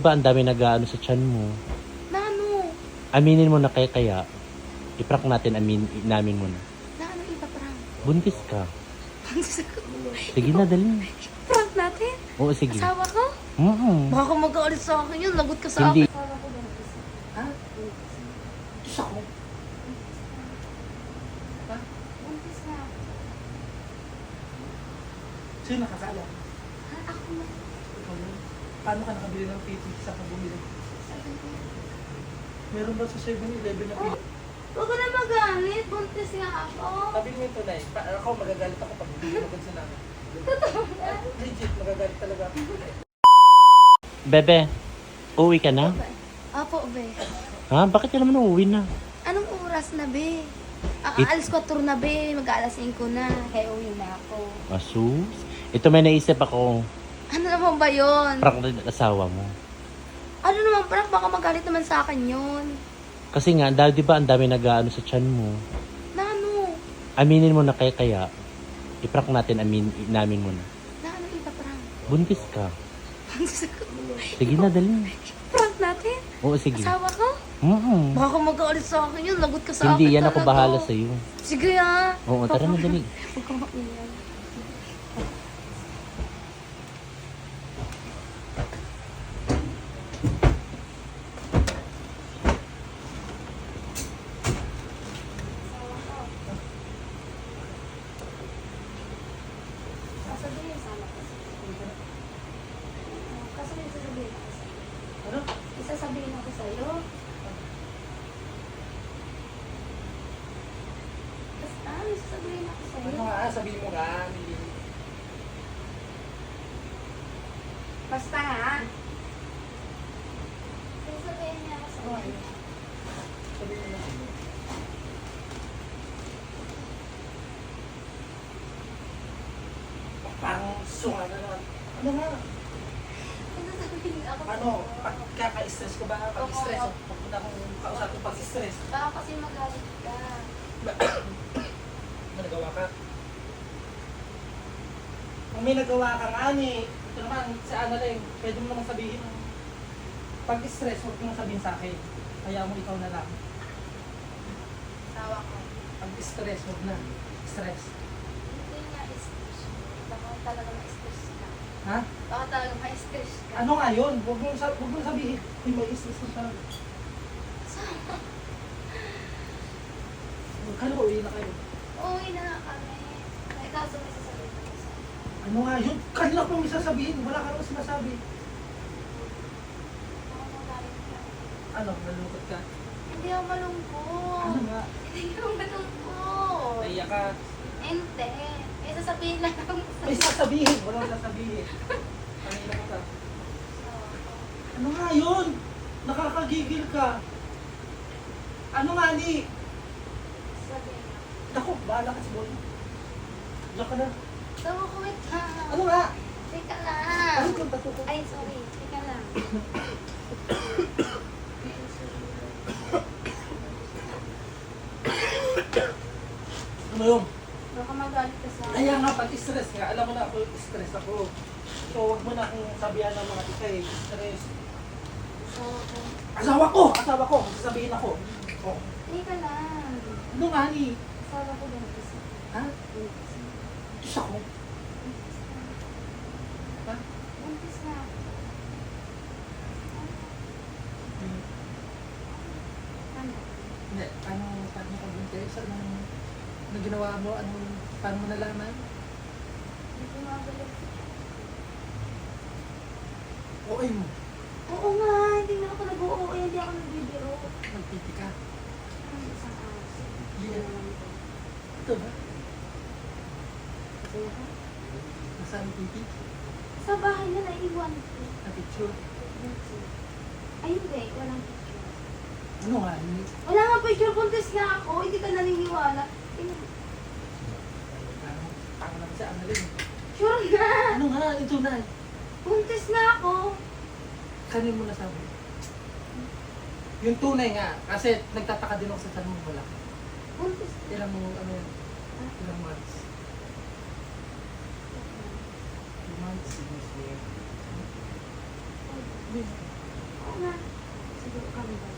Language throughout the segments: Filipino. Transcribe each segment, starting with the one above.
Ba ang dami nag-aano sa tiyan mo? Na ano? Aminin mo na kaya i-prank natin, inamin mo na. Na ano ipaprank? Buntis ka. Buntis ako. Sige na, dali. Prank natin? Oo, sige. Asawa ko? Baka mag-aalit sa akin yun. Lagot ka sa Hindi. akin. Asawa ko buntis. Ha? Diyos ako. Ha? Buntis na. Sino nakasala? Ha? Ako na. Ikaw yun. Paano ka nakabili ng PT sa pag-bumili? Sabi ko. Meron ba sa 7-Eleven na PT? Huwag ka na magalit. Buntis nga ako. Sabi mo ito na ako magagalit ako pag bumili ko sa namin. Legit, magagalit talaga ako. Bebe, uwi ka na? Apo, be. Ha? Bakit ka naman uuwi na? Anong oras na, be? Alas 4 na, be. Mag-aalas 5 na. Kaya uwi na ako. Asus? Ito may naisip ako. Ano naman ba yun? Prank na asawa mo. Ano naman, prank? Baka magalit naman sa akin yun. Kasi nga, dahil di ba ang dami nag-aano sa tiyan mo? Na ano? Aminin mo na kaya i-prank natin, inamin mo na. Na ano ipaprank? Buntis ka. Buntis ako. Sige na, dali. Prank natin? Oo, sige. Asawa ko? Mm-mm. Baka mag-aalit sa akin yun. Lagot ka sa Hindi, akin yan ako talaga. bahala sa'yo. Sige ah. Oo, tara na, dali. Huwag kang maingay. Sasabihin sana kasi. Kasi may sasabihin ako sa'yo. Ano? Isasabihin ako sa'yo. Basta, may sasabihin ako sa'yo. Ano nga? Sabihin mo nga. Hindi. Basta ha. Sasabihin niya ako sa'yo. Sabihin mo nga. Parang sunga na naman. Ano nga? Sasabihin ako Ano? Pagkaka-stress ko ba? Pag-stress? Pag akong kausapin pag-stress. Baka kasi magalit ka. May nagawa ka? Kung may nagawa ka nga ni, ito naman, si Ana lang, pwede mo naman sabihin. Pag-stress, huwag mo sabihin sa akin. Kaya mo ikaw na lang. Tawa ko. Pag-stress, huwag na. Stress. Hindi nga stress. Baka talaga ma-stress ka. Ha? Baka talaga ma-stress ka. Ano nga yun? Huwag mo sabihin. Uy, may stress na talaga. Kala ko, uwi na kayo. Uwi na nga kami. Ay, kaso may sasabihin ako sa'yo. Ano nga yun? Kanila ko may sasabihin. Wala ka naman sinasabi. Baka magalit ka. Ano? Nalungkot ka? Hindi ako malungkot. Ano nga? Hindi ako malungkot. Naiyak ka? Hindi. Eh, sasabihin lang ako May sa'yo. sasabihin. Walang sasabihin. Kanina ko ka. Ano nga yun? Nakakagigil ka. Ano nga ni? Sasabihin ako. Naku, bahala ka si Boy. Diyan ka na. Tawa ko, wait lang. Ano nga? Teka lang. Ano kung tato ko? Ay, sorry. Teka lang. Ano yun? Baka magalit ka sa Kaya nga, pag stress nga, alam mo na ako, stress ako. So, huwag mo na akong sabihan ng mga tika eh. Stress. Asawa ko. Asawa ko! Sasabihin ako. Oh. Teka lang. Ano nga ni? Asawa ko buntis. Ha? Buntis. Diyos ako. Ha? Buntis na. Ano? Hindi. Paano ka buntis? Anong ginawa mo? Paano mo nalaman? Hindi ko magalit. Okay mo. Oo nga, hindi na ako nag-oo. Hindi ako nagbibiro. Magpipi ka. Ang isang aso. Yeah. Ito ba? Nasaan ang pipi? Sa bahay na naiwan ko. Na picture? Ay hindi, walang picture. Ano nga ni? Wala nga picture, buntis nga ako. Hindi ka naniniwala. Tama naman si Annalyn. Sure na! Ano nga? Ito na. Buntis nga ako. Kanin mo nasabi? Yung tunay nga. Kasi nagtataka din ako sa tanong mo wala. Buntis. Ilang ano yun? Ilang months? 2 months? Sige, sige. nga. Siguro kami ba?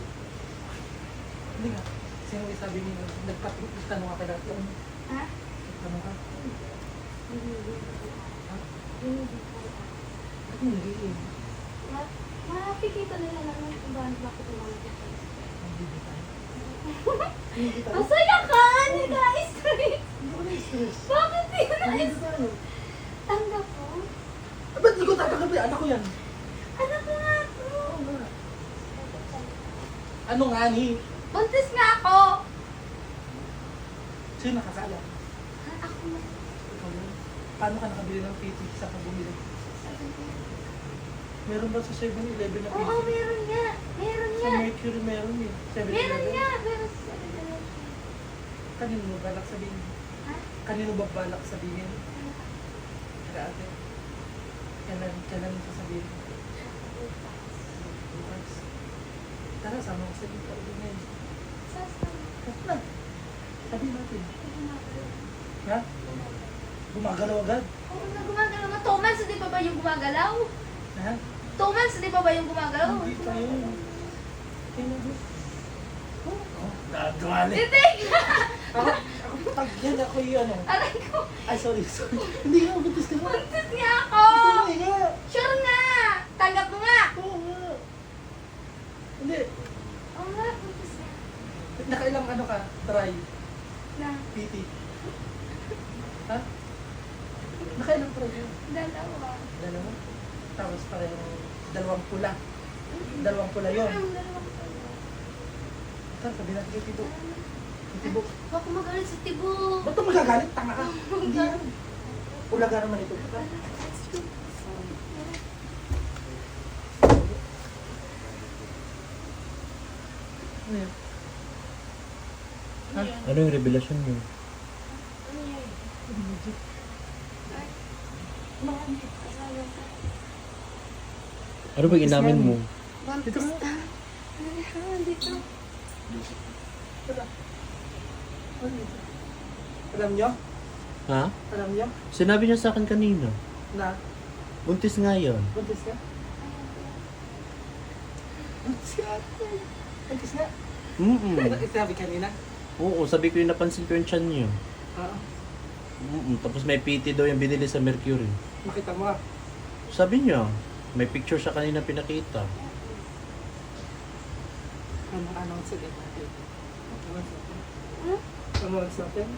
Hindi nga. Sino yung sabi niyo, nagtanong ka kay Dr. Ha? Nagtanong ka? Hindi. Ha? Hindi. Ba't hindi eh? Makikita nila naman kung bakit umaga. Hindi tayo. Hindi tayo. Masaya ka! Hindi ka na-stress! Hindi ko na-stress. Bakit hindi ka Hindi na-stress? tayo. Tanggap ko? Ba't hindi ko tatanggapin? Anak ko yan. Anak ko nga ako! Oo nga. Ano nga ni? Buntis nga ako! Sino nakakala? Ako na. Ikaw yun. Paano ka nakabili ng PT sa bumili? Meron ba sa 7-Eleven na PT? Oo, meron nga. Meron Sa nga. Mercury meron eh. 7-Eleven. Meron nga. Meron sa 7-Eleven. Kanino mo balak sabihin? Ha? Kanino ba balak sabihin? Kaya ate. Kailan mo sasabihin? Bukas. Tara, sama ko sa dito. Ulit ngayon. Sasama. Tapos na. Sabi natin. Ha? Gumagalaw agad? Oo na gumagalaw. 2 months, di pa ba yung gumagalaw? Ha? 2 months, di pa ba yung gumagalaw? Hindi pa yun. Tingnan mo. Oh, nadwali. Hindi! Ako pag yan ako yung ano. Aray ko! Ay, sorry. Hindi nga, buntis ka nga. Buntis nga ako! Hindi nga. Sure na! Tanggap mo nga! Oo nga. Hindi. Oo nga, buntis nga. Nakailang ano ka? Try. Na, PT. Ha? Nakailang try ka? dalawa. Dalawa. Tapos parang dalawang pula. Dalawang pula yun. Dalawang pala. Tara, sabi natin kay Tibo. Kay Tibo. Huwag ko magalit sa tibo. Ba't ka magagalit? Tanga ka. Hindi yan. Ulaga naman ito. Ano yan? Ha? Ano yung revelasyon niyo? Ano ba inamin mo? Buntis Dito na. Dito. Wala. Ano ito? Alam nyo? Ha? Alam nyo? Sinabi niya sa akin kanina. Na? Buntis nga yun. Buntis ka? Buntis ka? Buntis nga? Mm-mm. Sabi kanina? Oo, sabi ko yung napansin ko yung chan niyo. Oo. Tapos may PT daw yung binili sa Mercury. Makita mo ah. Sabi niya, may picture siya kanina pinakita. Anong sige natin? Huh? Anong natin?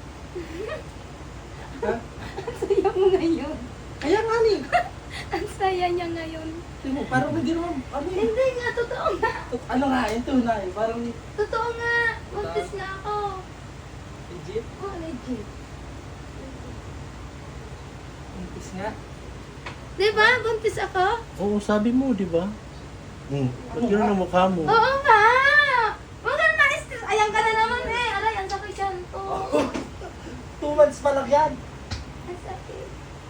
Ha? Ang saya mo ngayon. Kaya nga ni. Ang saya niya ngayon. Tingnan mo, parang hindi naman, ano yun? Hindi nga, totoo nga. Ano nga, ito na eh. Parang Totoo nga. Buntis nga ako. legit. Oh, legit. Buntis nga. Diba? Buntis ako? Oo, sabi mo, di ba? Ba't yun ang mukha mo? Oo nga! Huwag ka na na-stress. Ayan ka na naman eh. Aray, ang sakit yan to. 2 months pa lang yan. Ang sakit.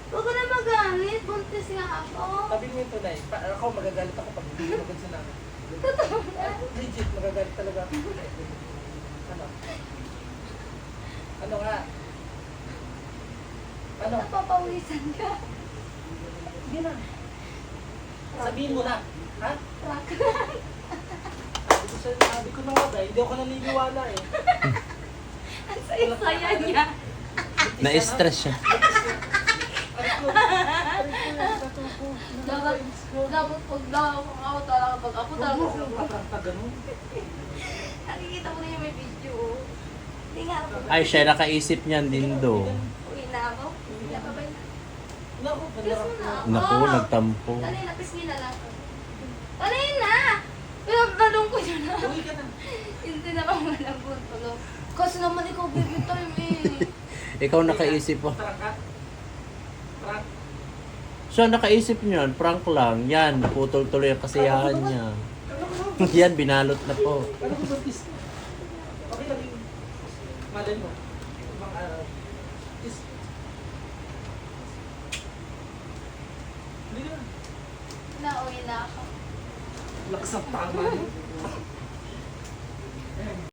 Huwag ka na magalit. Buntis nga ako. Sabi mo ito na eh. Ako magagalit ako pag hindi magod sa namin. Totoo nga. Legit, magagalit talaga ako. Ano? Ano nga? Ano? Napapawisan ka. Hindi na. Sabihin mo na. Ha? Rock. Sabi ko na nga ba, hindi ako naniniwala eh. Ang saya-saya niya. Na-stress siya. Dapat pag ako talaga, pag ako talaga. Nakikita mo na yung may video. Hindi nga ako. Ay, siya nakaisip niyan din do. Uwi na ako. Hindi na babay na. Naku, Kiss mo na ako. Naku, nagtampo. Kanina, kiss me na lang. Kanina! Pero nalungkot yun na. uwi ka na. Hindi na ako malambot. Kasi naman ikaw baby time eh. Ikaw nakaisip mo. Prank ka? Prank? Siya nakaisip niyan, prank lang. Yan, naputol tuloy ang kasiyahan niya. Ano ko? Yan, binalot na po. Ano ko buntis? Okay lang yun. Malay mo. Ibang araw. Is... Hindi na. Nauwi na ako. Lakas ang tama.